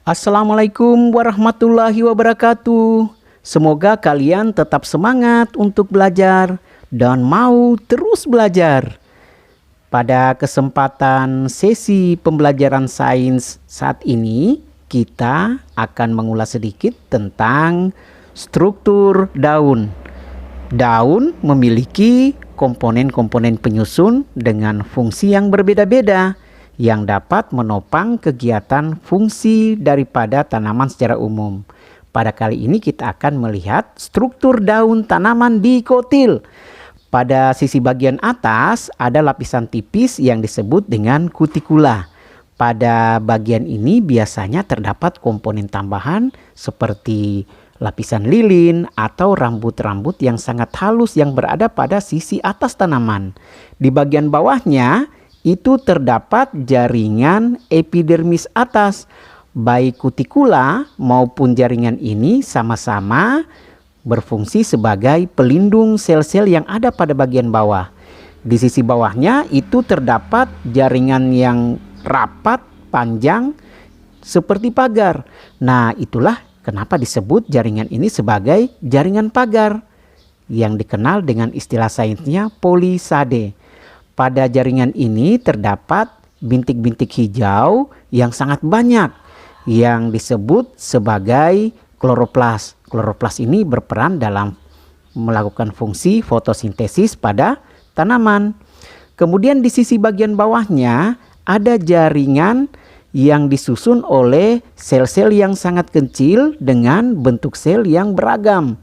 Assalamualaikum warahmatullahi wabarakatuh. Semoga kalian tetap semangat untuk belajar dan mau terus belajar. Pada kesempatan sesi pembelajaran sains saat ini, kita akan mengulas sedikit tentang struktur daun. Daun memiliki komponen-komponen penyusun dengan fungsi yang berbeda-beda yang dapat menopang kegiatan fungsi daripada tanaman secara umum. Pada kali ini kita akan melihat struktur daun tanaman dikotil. Pada sisi bagian atas ada lapisan tipis yang disebut dengan kutikula. Pada bagian ini biasanya terdapat komponen tambahan seperti lapisan lilin atau rambut-rambut yang sangat halus yang berada pada sisi atas tanaman. Di bagian bawahnya itu terdapat jaringan epidermis atas. Baik kutikula maupun jaringan ini sama-sama berfungsi sebagai pelindung sel-sel yang ada pada bagian bawah. Di sisi bawahnya itu terdapat jaringan yang rapat, panjang, seperti pagar. Nah, itulah kenapa disebut jaringan ini sebagai jaringan pagar, yang dikenal dengan istilah sainsnya polisade. Pada jaringan ini terdapat bintik-bintik hijau yang sangat banyak yang disebut sebagai kloroplas. Kloroplas ini berperan dalam melakukan fungsi fotosintesis pada tanaman. Kemudian di sisi bagian bawahnya ada jaringan yang disusun oleh sel-sel yang sangat kecil dengan bentuk sel yang beragam,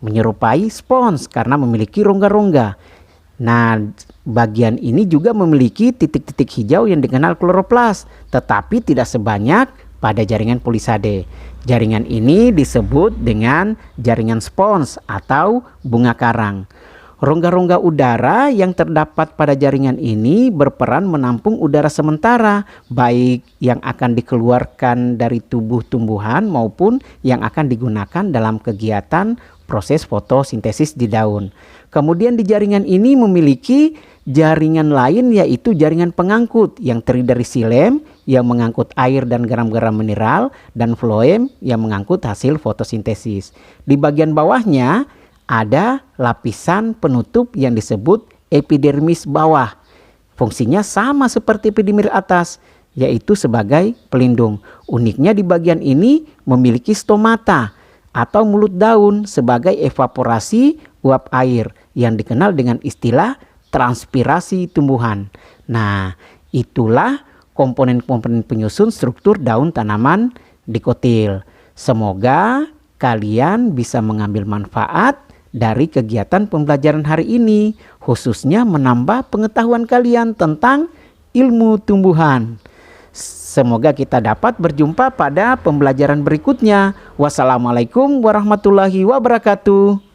menyerupai spons karena memiliki rongga-rongga. Nah, bagian ini juga memiliki titik-titik hijau yang dikenal kloroplas, tetapi tidak sebanyak pada jaringan polisade. Jaringan ini disebut dengan jaringan spons atau bunga karang. Rongga-rongga udara yang terdapat pada jaringan ini berperan menampung udara sementara, baik yang akan dikeluarkan dari tubuh tumbuhan maupun yang akan digunakan dalam kegiatan proses fotosintesis di daun. Kemudian di jaringan ini memiliki jaringan lain, yaitu jaringan pengangkut yang terdiri dari xilem yang mengangkut air dan garam-garam mineral dan floem yang mengangkut hasil fotosintesis. Di bagian bawahnya ada lapisan penutup yang disebut epidermis bawah. Fungsinya sama seperti epidermis atas, yaitu sebagai pelindung. Uniknya di bagian ini memiliki stomata atau mulut daun sebagai evaporasi uap air yang dikenal dengan istilah transpirasi tumbuhan. Nah, itulah komponen-komponen penyusun struktur daun tanaman dikotil. Semoga kalian bisa mengambil manfaat dari kegiatan pembelajaran hari ini, khususnya menambah pengetahuan kalian tentang ilmu tumbuhan. Semoga kita dapat berjumpa pada pembelajaran berikutnya. Wassalamualaikum warahmatullahi wabarakatuh.